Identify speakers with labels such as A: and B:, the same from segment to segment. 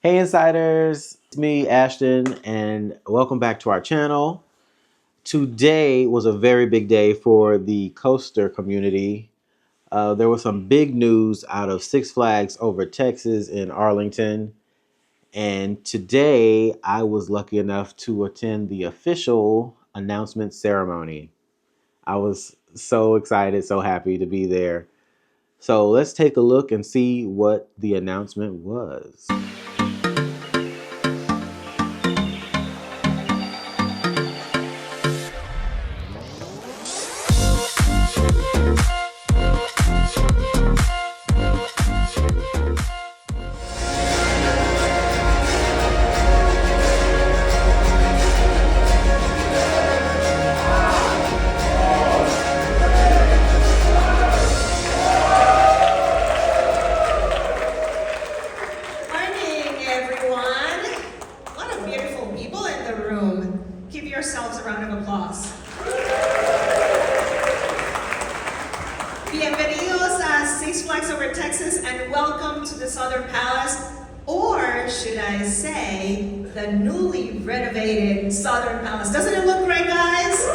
A: Hey Insiders, it's me, Ashton, and welcome back to our channel. Today was a very big day for the coaster community. There was some big news out of Six Flags over Texas in Arlington. And today I was lucky enough to attend the official announcement ceremony. I was so excited, so happy to be there. So let's take a look and see what the announcement was.
B: Morning, everyone. What a beautiful people in the room. Give yourselves a round of applause. Bienvenidos a Six Flags Over Texas and welcome to the Southern Palace, or should I say, the newly renovated Southern Palace. Doesn't it look great, guys?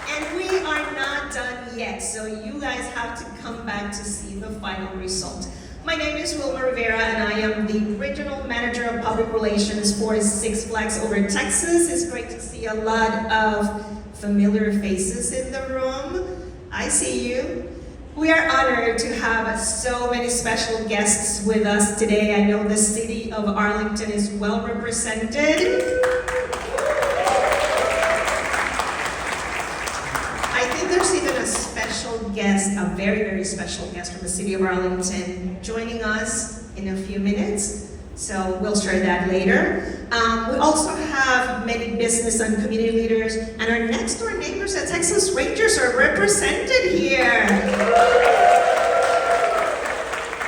B: And we are not done yet, so you guys have to come back to see the final result. My name is Wilma Rivera and I am the Regional Manager of Public Relations for Six Flags Over Texas. It's great to see a lot of familiar faces in the room. I see you. We are honored to have so many special guests with us today. I know the city of Arlington is well represented. I think there's even a special guest, a very, very special guest from the city of Arlington joining us in a few minutes. So we'll share that later. We also have many business and community leaders, and our next door neighbors, the Texas Rangers, are represented here.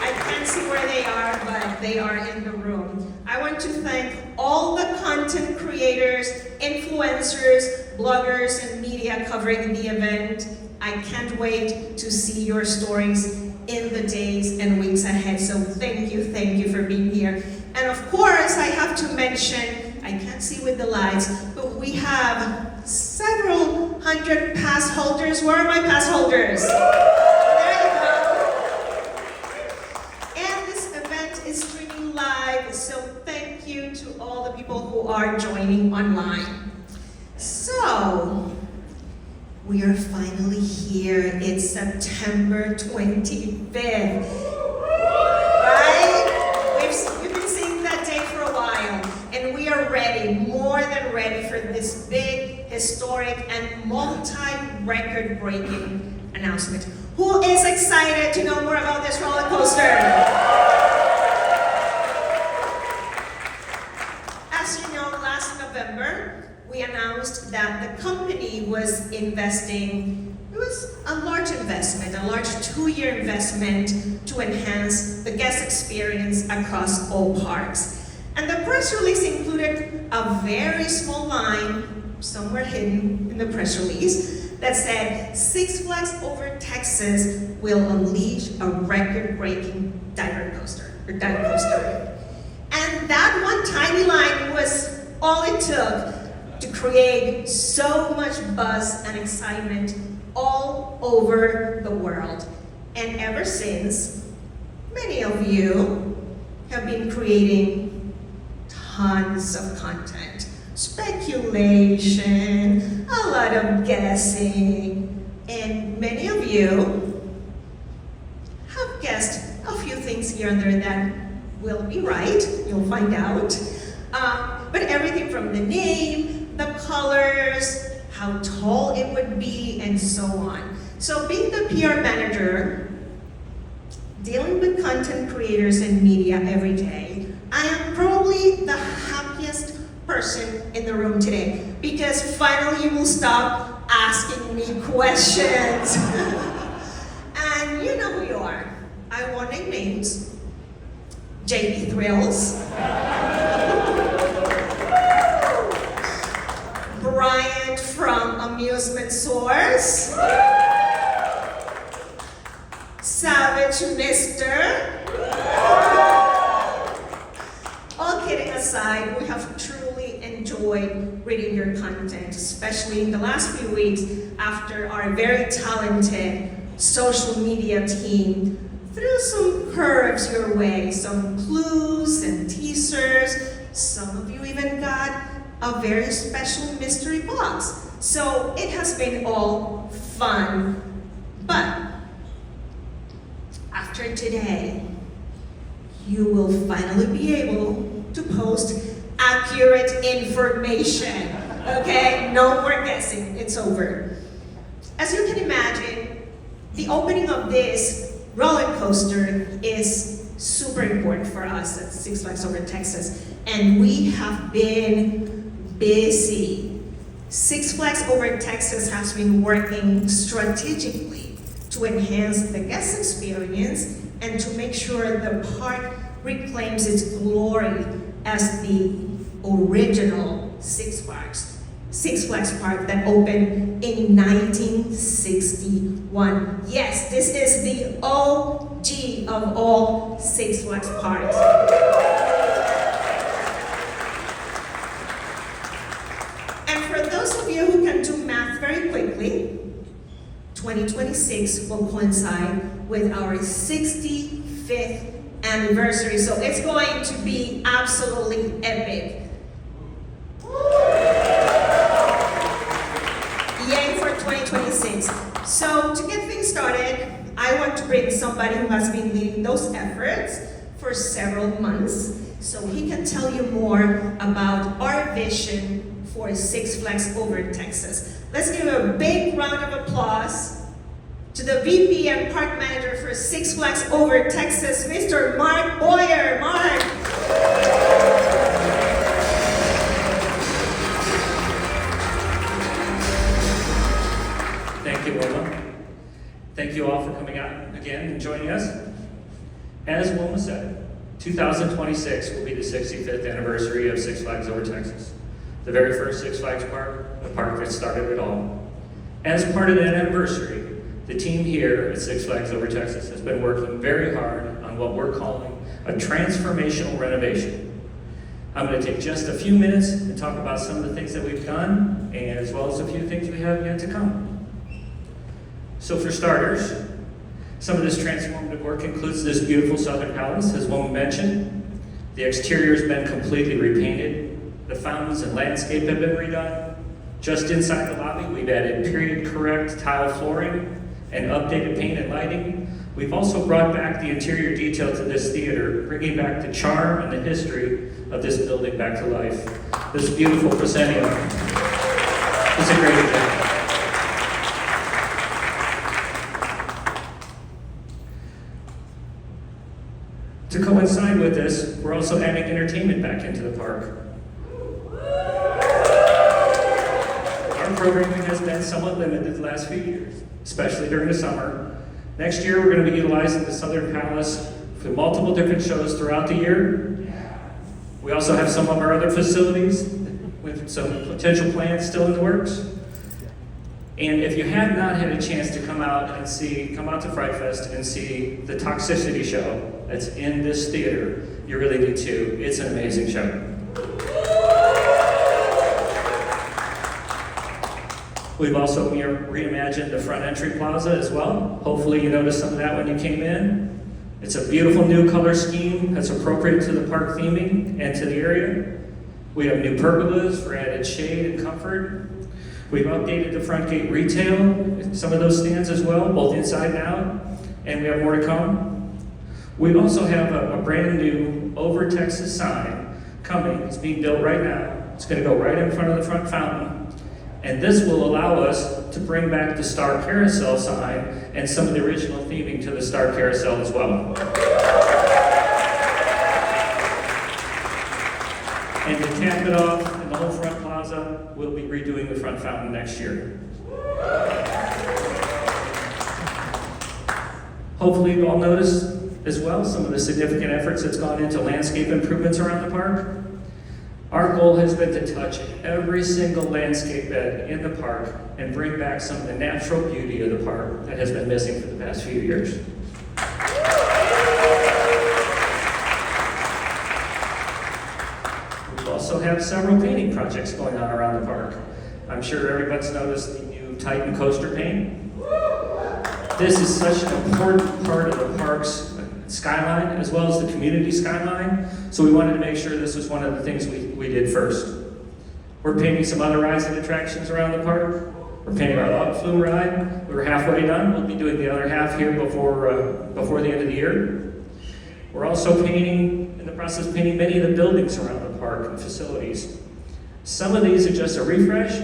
B: I can't see where they are, but they are in the room. I want to thank all the content creators, influencers, bloggers, and media covering the event. I can't wait to see your stories in the days and weeks ahead. So thank you for being here. And of course, I have to mention, I can't see with the lights, but we have several hundred pass holders. Where are my pass holders? There you go. And this event is streaming live, so thank you to all the people who are joining online. So, we are finally here. It's September 25th. Right? We've been seeing that day for a while, and we are ready, more than ready for this big, historic, and multi-record breaking announcement. Who is excited to know more about this roller coaster? As you know, last November, we announced that the company was investing. It was a large investment, a large 2-year investment to enhance the guest experience across all parks. And the press release included a very small line, somewhere hidden in the press release, that said, Six Flags Over Texas will unleash a record-breaking dive coaster. And that one tiny line was all it took to create so much buzz and excitement all over the world. And ever since, many of you have been creating tons of content. Speculation, a lot of guessing, and many of you have guessed a few things here and there that will be right, you'll find out. But everything from the name, the colors, how tall it would be, and so on. So being the PR manager, dealing with content creators and media every day, I am probably the happiest person in the room today because finally you will stop asking me questions. And you know who you are. I won't name names. JB Thrills. Bryant from Amusement Source. Savage Mister. All kidding aside, we have truly enjoyed reading your content, especially in the last few weeks after our very talented social media team threw some curves your way, some clues and teasers. Some of you even got a very special mystery box. So it has been all fun. But after today, you will finally be able to post accurate information. Okay? No more guessing. It's over. As you can imagine, the opening of this roller coaster is super important for us at Six Flags Over Texas. And we have been busy. Six Flags Over Texas has been working strategically to enhance the guest experience and to make sure the park reclaims its glory as the original Six Flags Park that opened in 1961. Yes, this is the OG of all Six Flags parks. And for those of you who can do math very quickly, 2026 will coincide with our 65th anniversary, so it's going to be absolutely epic. Yay for 2026. So to get things started, I want to bring somebody who has been leading those efforts for several months so he can tell you more about our vision for Six Flags Over Texas. Let's give a big round of applause to the VP and Park Manager for Six Flags Over Texas, Mr. Mark Boyer. Mark!
C: Thank you, Wilma. Thank you all for coming out again and joining us. As Wilma said, 2026 will be the 65th anniversary of Six Flags Over Texas, the very first Six Flags park, the park that started it all. As part of that anniversary, the team here at Six Flags Over Texas has been working very hard on what we're calling a transformational renovation. I'm going to take just a few minutes and talk about some of the things that we've done, and as well as a few things we have yet to come. So for starters, some of this transformative work includes this beautiful Southern Palace, as Wilma mentioned. The exterior has been completely repainted. The fountains and landscape have been redone. Just inside the lobby, we've added period-correct tile flooring and updated paint and lighting. We've also brought back the interior detail to this theater, bringing back the charm and the history of this building back to life. This beautiful proscenium is a great example. To coincide with this, we're also adding entertainment back into the park. Our programming has been somewhat limited the last few years, especially during the summer. Next year, we're going to be utilizing the Southern Palace for multiple different shows throughout the year. We also have some of our other facilities with some potential plans still in the works. And if you have not had a chance to come out to Fright Fest and see the Toxicity show that's in this theater, you really need to. It's an amazing show. We've also reimagined the front entry plaza as well. Hopefully you noticed some of that when you came in. It's a beautiful new color scheme that's appropriate to the park theming and to the area. We have new pergolas for added shade and comfort. We've updated the front gate retail, some of those stands as well, both inside and out, and we have more to come. We also have a brand new Over Texas sign coming. It's being built right now. It's going to go right in front of the front fountain. And this will allow us to bring back the Star Carousel sign and some of the original theming to the Star Carousel as well. And to cap it off, in the whole front plaza, we'll be redoing the front fountain next year. Hopefully you all noticed as well some of the significant efforts that's gone into landscape improvements around the park. Our goal has been to touch every single landscape bed in the park and bring back some of the natural beauty of the park that has been missing for the past few years. also have several painting projects going on around the park. I'm sure everybody's noticed the new Titan coaster paint. This is such an important part of the park's skyline, as well as the community skyline, so we wanted to make sure this was one of the things we did first. We're painting some other rides and attractions around the park. We're painting our log flume ride. We're halfway done. We'll be doing the other half here before the end of the year. We're also in the process of painting many of the buildings around the park and facilities. Some of these are just a refresh,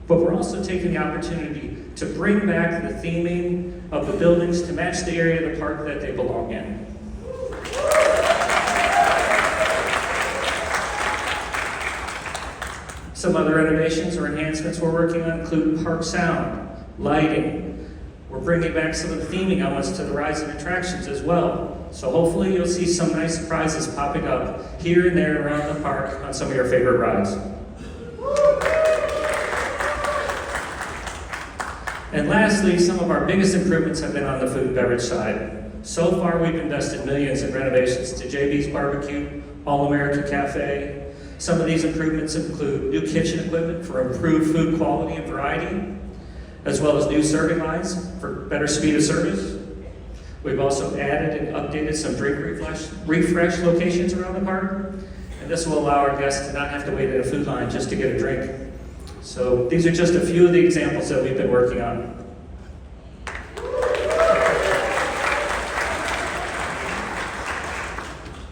C: but we're also taking the opportunity to bring back the theming of the buildings to match the area of the park that they belong in. Some other innovations or enhancements we're working on include park sound, lighting. We're bringing back some of the theming elements to the rides and attractions as well. So hopefully you'll see some nice surprises popping up here and there around the park on some of your favorite rides. And lastly, some of our biggest improvements have been on the food and beverage side. So far, we've invested millions in renovations to JB's Barbecue, All-American Cafe. Some of these improvements include new kitchen equipment for improved food quality and variety, as well as new serving lines for better speed of service. We've also added and updated some drink refresh locations around the park, and this will allow our guests to not have to wait in a food line just to get a drink. So these are just a few of the examples that we've been working on.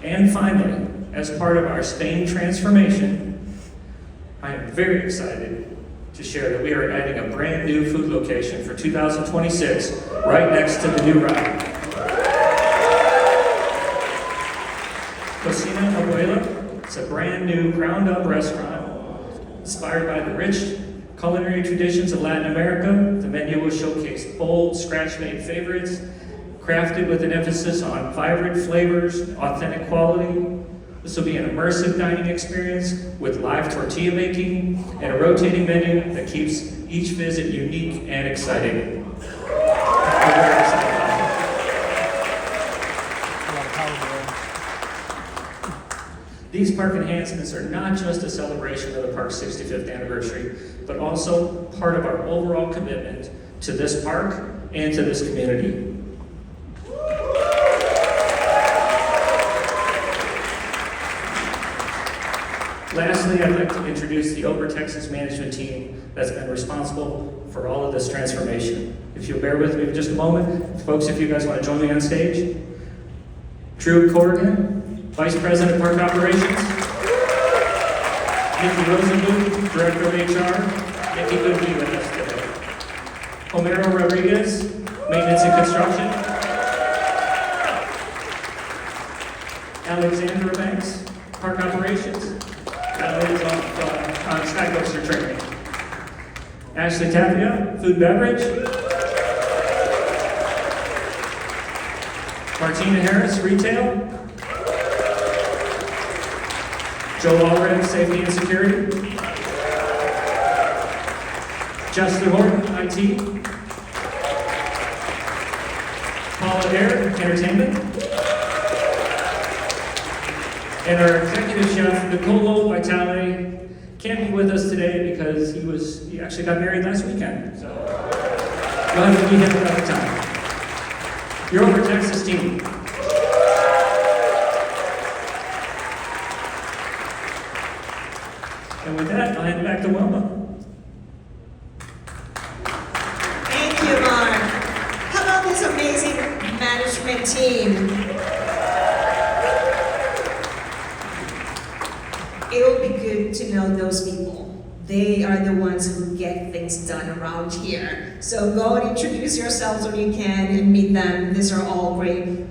C: And finally, as part of our Spain transformation, I am very excited to share that we are adding a brand new food location for 2026 right next to the new ride. Cocina Abuela. It's a brand new ground-up restaurant inspired by the rich culinary traditions of Latin America. The menu will showcase bold, scratch-made favorites, crafted with an emphasis on vibrant flavors, authentic quality. This will be an immersive dining experience with live tortilla making and a rotating menu that keeps each visit unique and exciting. We're very excited about it. These park enhancements are not just a celebration of the park's 65th anniversary, but also part of our overall commitment to this park and to this community. Lastly, I'd like to introduce the Over Texas management team that's been responsible for all of this transformation. If you'll bear with me for just a moment, folks, if you guys want to join me on stage. Drew Corrigan, Vice President of Park Operations. Nikki Rosenblum, Director of HR. Nikki couldn't be with us today. Homero Rodriguez, Maintenance and Construction. Alexandra Banks, Park Operations. That is on Skycoaster training. Ashley Tapia, Food and Beverage. Martina Harris, Retail. Joe Allred, Safety and Security. Justin Horton, IT. Paula Air, Entertainment. And our executive chef, Nicolo Vitale, can't be with us today because he actually got married last weekend. So you'll have to meet him another time. Your Over Texas team. And with that, I'll hand it back to Wilma.
B: Thank you, Mark. How about this amazing management team? It will be good to know those people. They are the ones who get things done around here. So go and introduce yourselves when you can and meet them. These are all great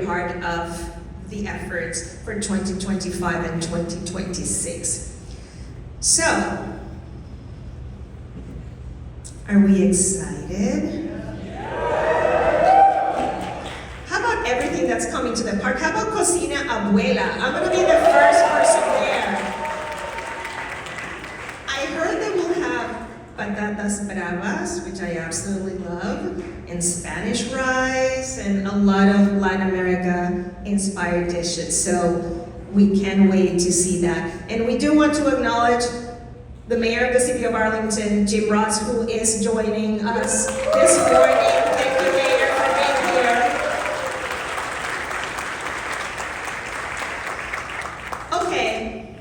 B: part of the efforts for 2025 and 2026. So, are we excited? How about everything that's coming to the park? How about Cocina Abuela? I'm gonna be the first person there. I heard that we'll have patatas bravas, which I absolutely love, and Spanish rice, and a lot of Latin America inspired dishes. So We can't wait to see that. And we do want to acknowledge the mayor of the city of Arlington, Jim Ross, who is joining us this morning. Thank you, Mayor, for being here. Okay,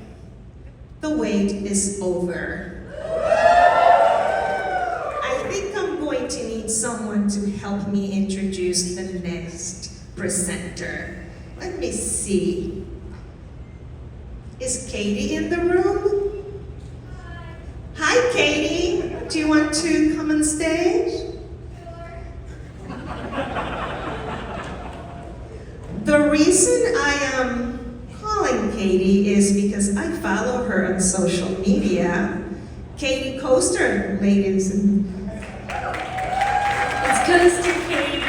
B: the wait is over. I think I'm going to need someone to help me introduce the next presenter. Let me see. Is Katie in the room? Hi, Katie. Do you want to come on stage? The reason I am calling Katie is because I follow her on social media. Katie Coaster, ladies and...
D: It's Coaster Katie.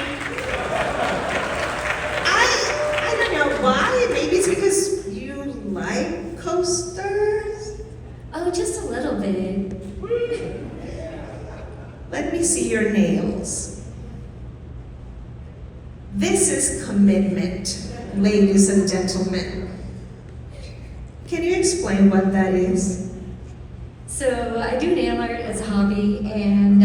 B: I don't know why. Maybe it's because you like coasters?
D: Oh, just a little bit.
B: Let me see your nails. This is commitment, ladies and gentlemen. Can you explain what that is?
D: So I do nail art as a hobby, and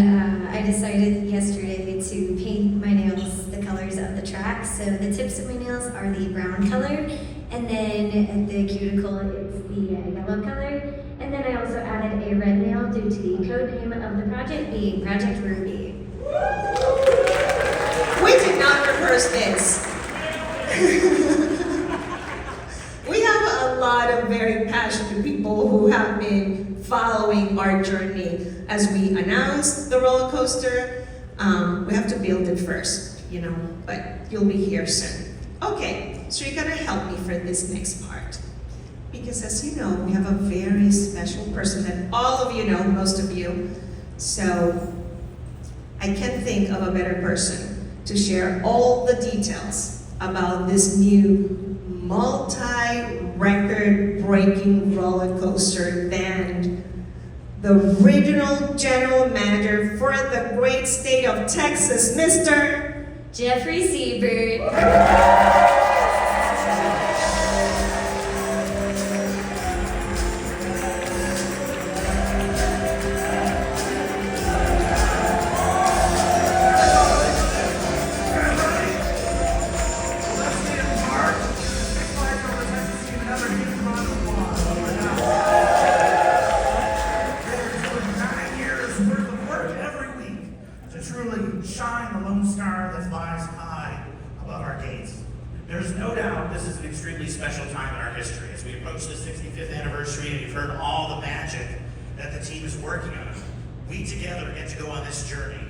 D: I decided yesterday to paint my nails the colors of the track. So the tips of my nails are the brown color, and then at the cuticle it's the yellow color. And then I also added a red nail due to the code name of the project being Project Ruby.
B: We did not rehearse this. We have a lot of very passionate people who have been following our journey. As we announce the roller coaster, we have to build it first, but you'll be here soon. Okay, so you're gonna help me for this next part. Because as you know, we have a very special person that all of you know, most of you. So I can't think of a better person to share all the details about this new multi-record breaking roller coaster than the regional general manager for the great state of Texas, Mr.
D: Jeffrey Siebert.
E: Special time in our history as we approach the 65th anniversary, and you've heard all the magic that the team is working on. We together get to go on this journey,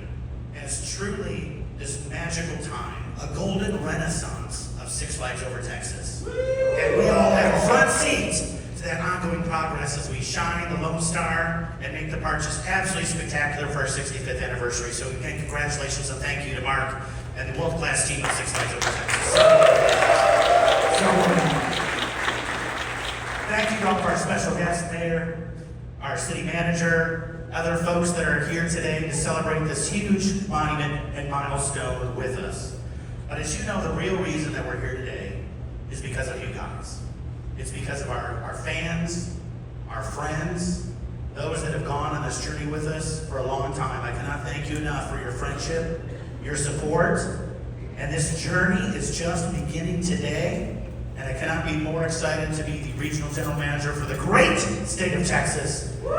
E: and it's truly this magical time, a golden renaissance of Six Flags Over Texas. And we all have a front seat to that ongoing progress as we shine the Lone Star and make the park just absolutely spectacular for our 65th anniversary. So again, congratulations and thank you to Mark and the world-class team of Six Flags Over Texas. Thank you to all of our special guests, Mayor, our city manager, other folks that are here today to celebrate this huge monument and milestone with us. But as you know, the real reason that we're here today is because of you guys. It's because of our fans, our friends, those that have gone on this journey with us for a long time. I cannot thank you enough for your friendship, your support, and this journey is just beginning today. And I cannot be more excited to be the regional general manager for the great state of Texas. And we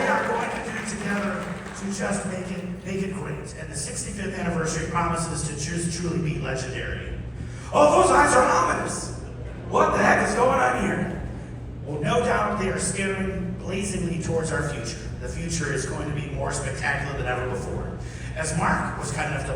E: are going to do together to just make it great. And the 65th anniversary promises to just truly be legendary. Oh, those eyes are ominous. What the heck is going on here? Well, no doubt they are staring blazingly towards our future. The future is going to be more spectacular than ever before. As Mark was kind enough to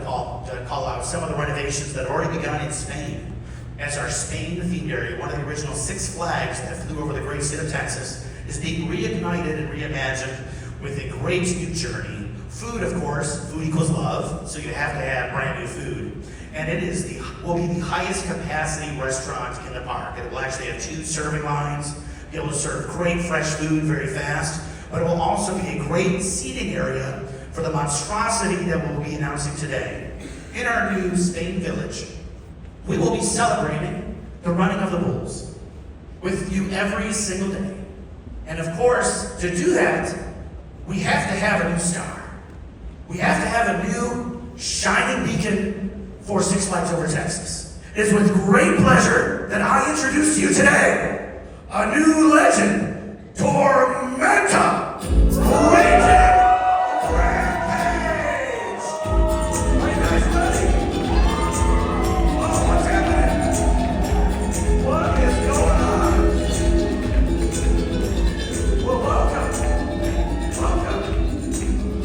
E: call out some of the renovations that have already begun in Spain. As our Spain-themed area, one of the original Six Flags that flew over the great state of Texas, is being reignited and reimagined with a great new journey. Food, of course, food equals love, so you have to have brand new food. And it will be the highest capacity restaurant in the park. It will actually have 2 serving lines, be able to serve great fresh food very fast, but it will also be a great seating area for the monstrosity that we'll be announcing today. In our new Spain Village, we will be celebrating the running of the bulls with you every single day. And of course, to do that, we have to have a new star. We have to have a new shining beacon for Six Flags Over Texas. It is with great pleasure that I introduce to you today a new legend, Tormenta, Rampaging Rampage! Are you guys ready? Oh, what's happening? What is going on? Well, welcome.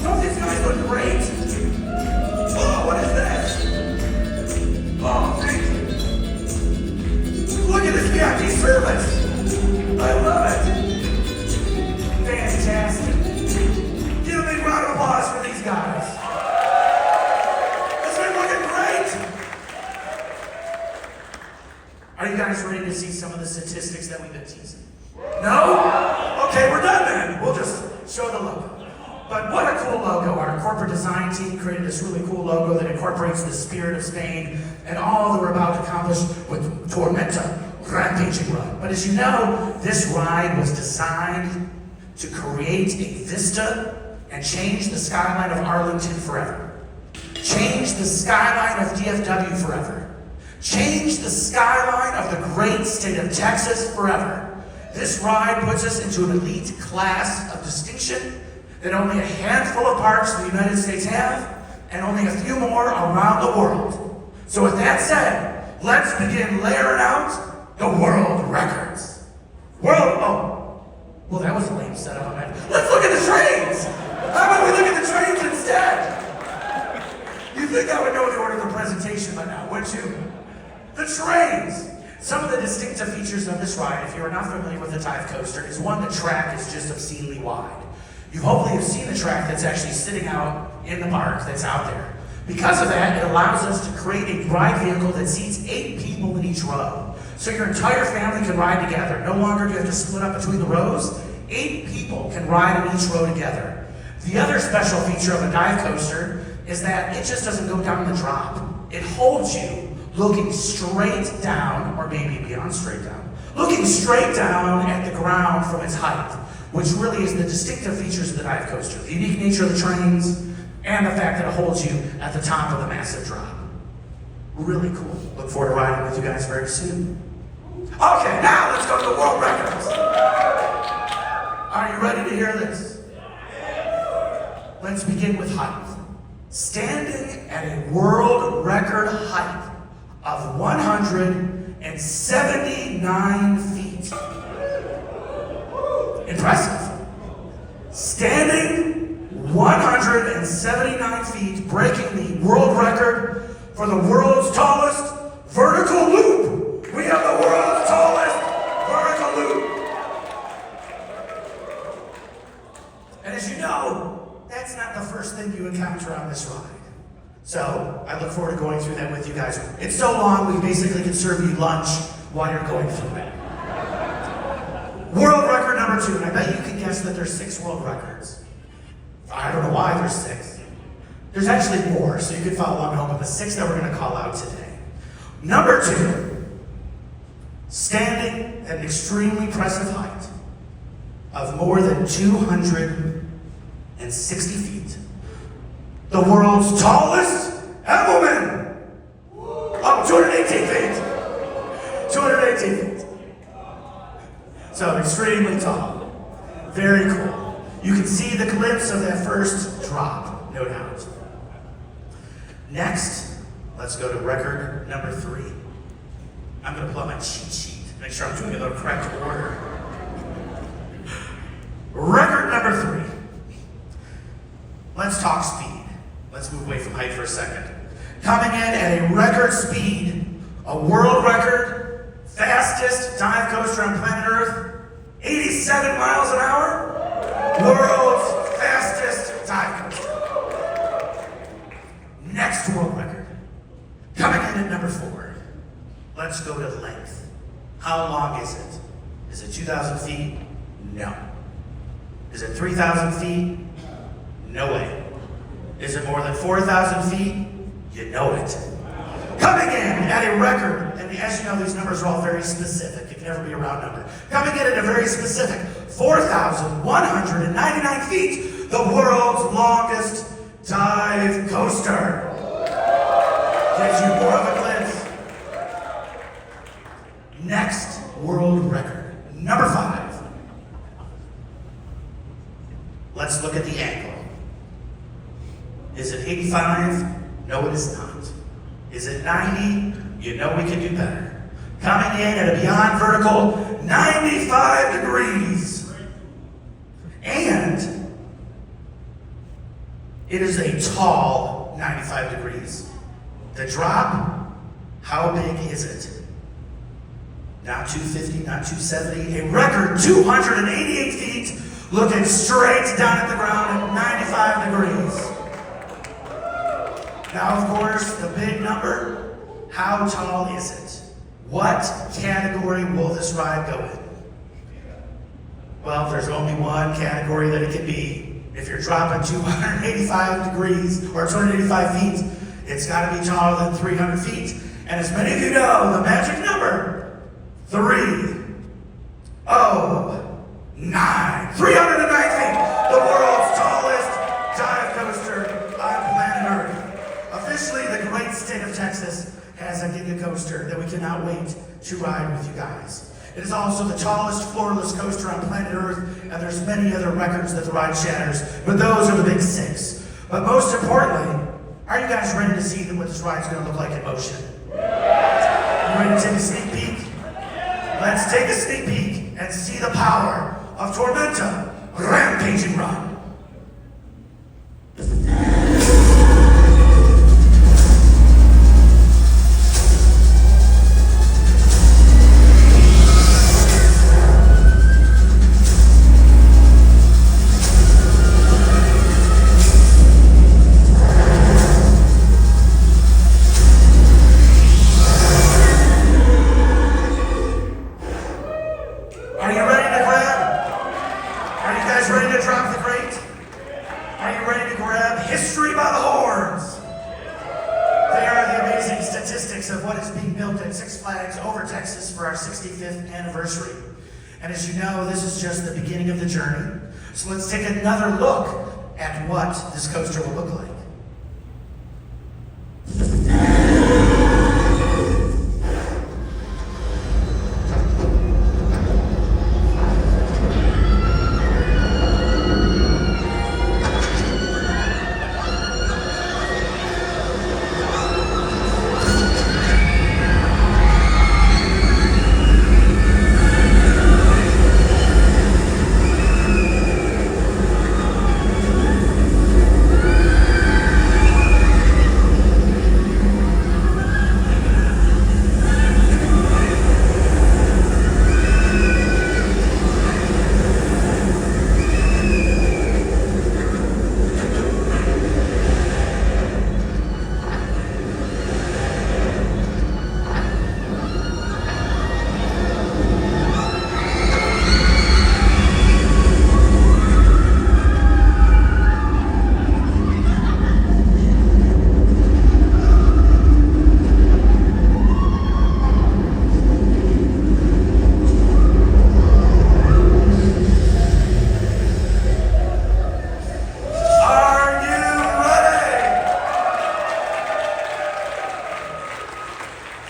E: Don't these guys look great? Oh, what is this? Oh, thank you. Look at this VIP service. I love it. Fantastic. Give a big round of applause for these guys. This is looking great. Are you guys ready to see some of the statistics that we've been teasing? No? Okay, we're done then. We'll just show the logo. But what a cool logo. Our corporate design team created this really cool logo that incorporates the spirit of Spain and all that we're about to accomplish with Tormenta, Rampaging Run. But as you know, this ride was designed to create a vista and change the skyline of Arlington forever. Change the skyline of DFW forever. Change the skyline of the great state of Texas forever. This ride puts us into an elite class of distinction that only a handful of parks in the United States have, and only a few more around the world. So with that said, let's begin layering out the world records. Well, that was a lame setup on that. Let's look at the trains! How about we look at the trains instead? You think I would know the order of the presentation by now, wouldn't you? The trains! Some of the distinctive features of this ride, if you are not familiar with the dive coaster, is one, the track is just obscenely wide. You hopefully have seen the track that's actually sitting out in the park that's out there. Because of that, it allows us to create a ride vehicle that seats 8 people in each row. So your entire family can ride together. No longer do you have to split up between the rows. 8 people can ride in each row together. The other special feature of a dive coaster is that it just doesn't go down the drop. It holds you looking straight down, or maybe beyond straight down, looking straight down at the ground from its height, which really is the distinctive features of the dive coaster, the unique nature of the trains, and the fact that it holds you at the top of the massive drop. Really cool. Look forward to riding with you guys very soon. Okay, now let's go to the world records. Are you ready to hear this? Let's begin with height. Standing at a world record height of 179 feet. Impressive. Standing 179 feet, breaking the world record for the world's tallest vertical loop. We have the world's tallest vertical loop. And as you know, that's not the first thing you encounter on this ride. So I look forward to going through that with you guys. It's so long, we basically can serve you lunch while you're going through it. World record number 2, and I bet you can guess that there's 6 world records. I don't know why there's 6. There's actually more, so you can follow along at home, but the 6 that we're going to call out today. Number 2, standing at an extremely impressive height of more than 260 feet. The world's tallest woman. Oh, 218 feet. 218 feet. So extremely tall. Very cool. You can see the glimpse of that first drop, no doubt. Next, let's go to record number 3. I'm going to pull out my cheat sheet to make sure I'm doing it in the correct order. Record number 3. Let's talk speed. Let's move away from height for a second. Coming in at a record speed, a world record, fastest dive coaster on planet Earth, 87 miles an hour, world's fastest dive coaster. Next world record, coming in at number 4. Let's go to length. How long is it? Is it 2,000 feet? No. Is it 3,000 feet? No way. Is it more than 4,000 feet? You know it. Coming in at a record, an And as you know, these numbers are all very specific. It can never be a round number. Coming in at a very specific 4,199 feet, the world's longest dive coaster. Gives you more of a glimpse. Next world record, number 5. Let's look at the angle. Is it 85? No, it is not. Is it 90? You know we can do better. Coming in at a beyond vertical 95 degrees. And it is a tall 95 degrees. The drop, how big is it? Not 250, not 270, a record 288 feet, looking straight down at the ground at 95 degrees. Now, of course, the big number, how tall is it? What category will this ride go in? Well, there's only one category that it can be. If you're dropping 285 degrees, or 285 feet, it's got to be taller than 300 feet. And as many of you know, the magic number, 309. 309 feet, the world's tallest dive coaster on planet Earth. Officially, the great state of Texas has a giga coaster that we cannot wait to ride with you guys. It is also the tallest floorless coaster on planet Earth, and there's many other records that the ride shatters, but those are the big 6. But most importantly, are you guys ready to see what this ride's going to look like in motion? You ready to take a sneak peek? Let's take a sneak peek and see the power of Tormenta Rampaging Run. Are you ready to grab? Are you guys ready to drop the crate? Are you ready to grab history by the horns? They are the amazing statistics of what is being built at Six Flags over Texas for our 65th anniversary. And as you know, this is just the beginning of the journey. So let's take another look at what this coaster will look like.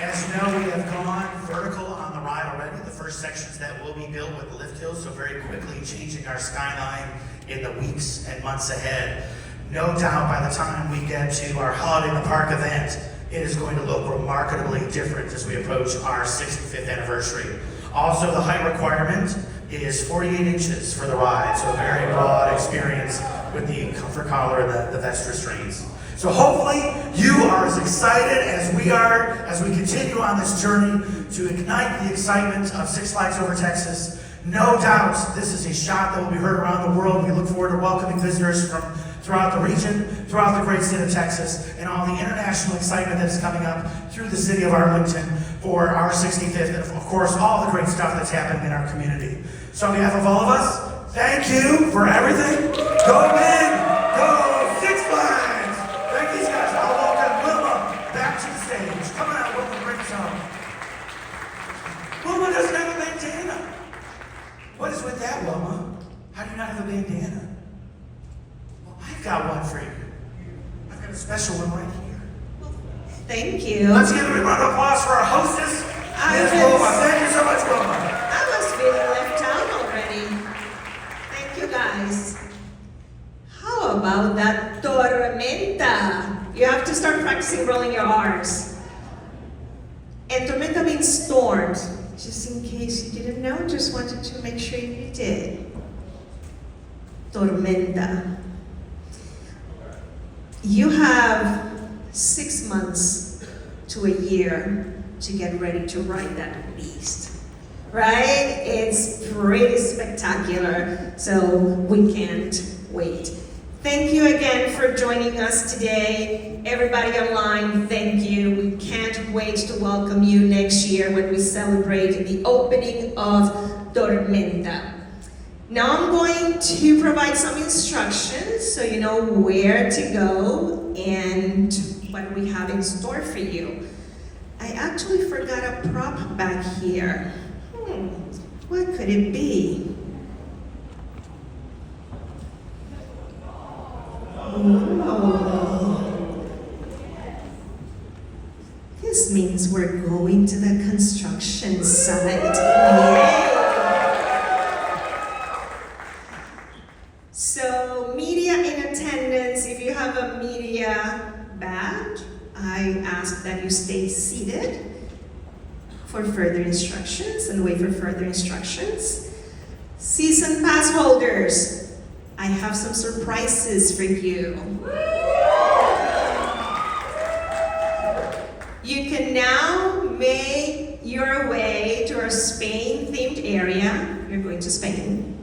E: As you know, we have gone vertical on the ride already. The first sections that will be built with lift hills, so very quickly changing our skyline in the weeks and months ahead. No doubt by the time we get to our Holiday in the Park event, it is going to look remarkably different as we approach our 65th anniversary. Also, the height requirement is 48 inches for the ride, so a very broad experience with the comfort collar and the vest restraints. So hopefully you are as excited as we are as we continue on this journey to ignite the excitement of Six Flags Over Texas. No doubt this is a shot that will be heard around the world. We look forward to welcoming visitors from throughout the region, throughout the great state of Texas, and all the international excitement that is coming up through the city of Arlington for our 65th, and of course all the great stuff that's happening in our community. So on behalf of all of us, thank you for everything. Go big, go Six Flags! Thank these guys. I'll welcome Wilma back to the stage. Come on out, Wilma, bring us home. doesn't have a bandana? What is with that, Wilma? How do you not have a bandana? Well, I've got one for you. I've got a special one right here.
B: Thank you.
E: Let's give a round of applause for our hostess, Ms. Wilma. Thank you so much, Wilma.
B: I was feeling left out already. Thank you, guys. How about that Tormenta? You have to start practicing rolling your R's. And Tormenta means storm. Just in case you didn't know, just wanted to make sure you did. Tormenta. You have 6 months to a year to get ready to ride that beast. Right? It's pretty spectacular, so we can't wait. Thank you again for joining us today. Everybody online, thank you. We can't wait to welcome you next year when we celebrate the opening of Tormenta. Now I'm going to provide some instructions so you know where to go and what we have in store for you. I actually forgot a prop back here. What could it be? Oh. This means we're going to the construction site. Yay! So, media in attendance, if you have a media badge, I ask that you stay seated for further instructions and wait for further instructions. Season pass holders, I have some surprises for you. You can now make your way to our Spain-themed area. You're going to Spain,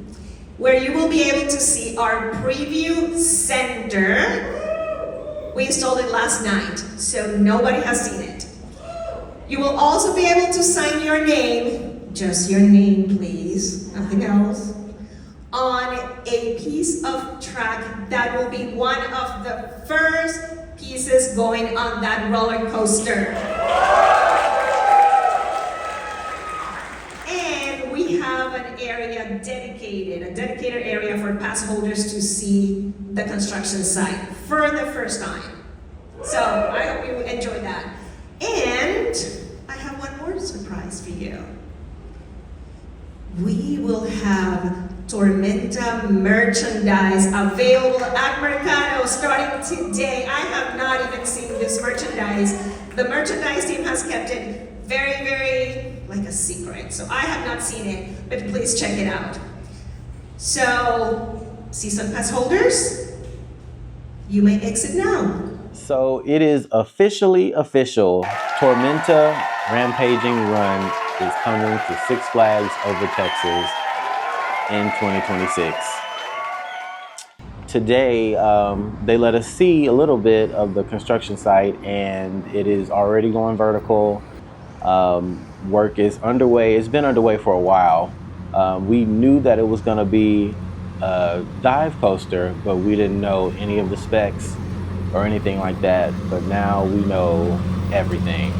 B: where you will be able to see our preview center. We installed it last night, so nobody has seen it. You will also be able to sign your name, just your name please, nothing else, on a piece of track that will be one of the first pieces going on that roller coaster. And we have an area a dedicated area for pass holders to see the construction site for the first time. So I hope you enjoy that. And I have one more surprise for you. We will have Tormenta merchandise available at Mercado starting today. I have not even seen this merchandise. The merchandise team has kept it very, very like a secret. So I have not seen it, but please check it out. So, season pass holders, you may exit now.
A: So it is officially official. Tormenta Rampaging Run is coming to Six Flags Over Texas in 2026. Today, they let us see a little bit of the construction site, and it is already going vertical. Work is underway. It's been underway for a while. We knew that it was going to be a dive coaster, but we didn't know any of the specs or anything like that. But now we know everything.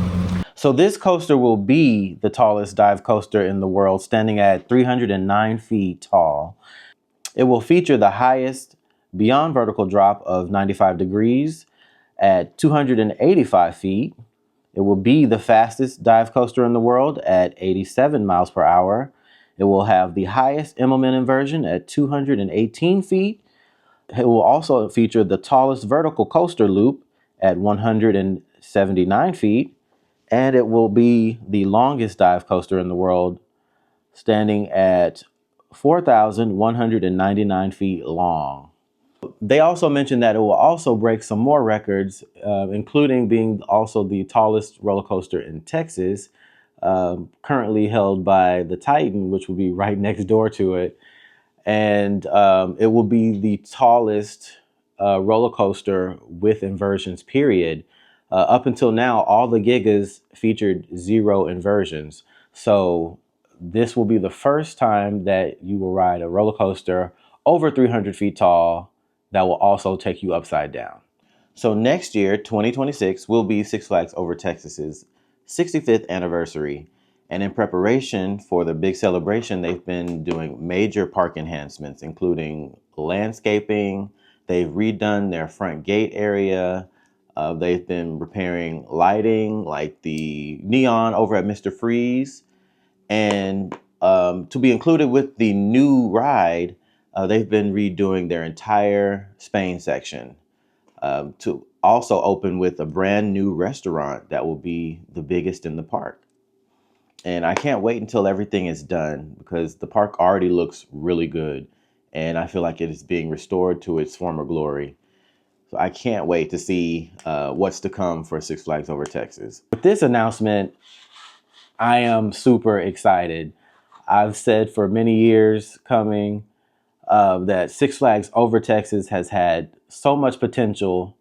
A: So this coaster will be the tallest dive coaster in the world, standing at 309 feet tall. It will feature the highest beyond vertical drop of 95 degrees at 285 feet. It will be the fastest dive coaster in the world at 87 miles per hour. It will have the highest Immelman inversion at 218 feet. It will also feature the tallest vertical coaster loop at 179 feet. And it will be the longest dive coaster in the world, standing at 4,199 feet long. They also mentioned that it will also break some more records, including being also the tallest roller coaster in Texas, currently held by the Titan, which will be right next door to it. And it will be the tallest roller coaster with inversions, period. Up until now, all the Gigas featured 0 inversions. So this will be the first time that you will ride a roller coaster over 300 feet tall that will also take you upside down. So next year, 2026, will be Six Flags Over Texas's 65th anniversary. And in preparation for the big celebration, they've been doing major park enhancements, including landscaping. They've redone their front gate area. They've been repairing lighting, like the neon over at Mr. Freeze. And to be included with the new ride, they've been redoing their entire Spain section, to also open with a brand new restaurant that will be the biggest in the park. And I can't wait until everything is done because the park already looks really good. And I feel like it is being restored to its former glory. So I can't wait to see what's to come for Six Flags Over Texas. With this announcement, I am super excited. I've said for many years coming that Six Flags Over Texas has had so much potential.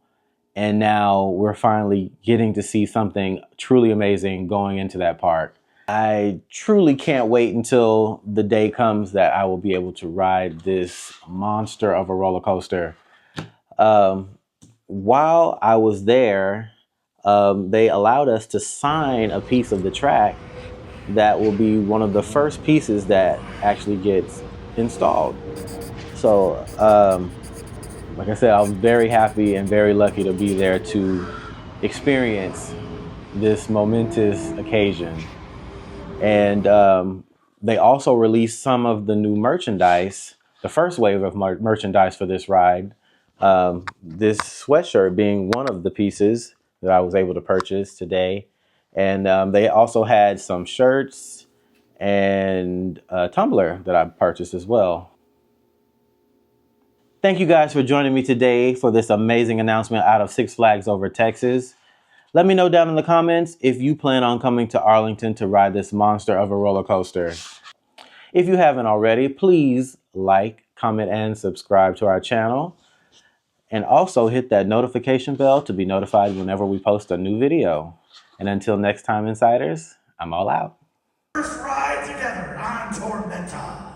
A: And now we're finally getting to see something truly amazing going into that park. I truly can't wait until the day comes that I will be able to ride this monster of a roller coaster. While I was there, they allowed us to sign a piece of the track that will be one of the first pieces that actually gets installed. So, like I said, I was very happy and very lucky to be there to experience this momentous occasion. And they also released some of the new merchandise, the first wave of merchandise for this ride. This sweatshirt being one of the pieces that I was able to purchase today. And they also had some shirts and a tumbler that I purchased as well. Thank you guys for joining me today for this amazing announcement out of Six Flags Over Texas. Let me know down in the comments if you plan on coming to Arlington to ride this monster of a roller coaster. If you haven't already, please like, comment, and subscribe to our channel. And also hit that notification bell to be notified whenever we post a new video. And until next time, Insiders, I'm all out.
E: First ride together on Tormenta.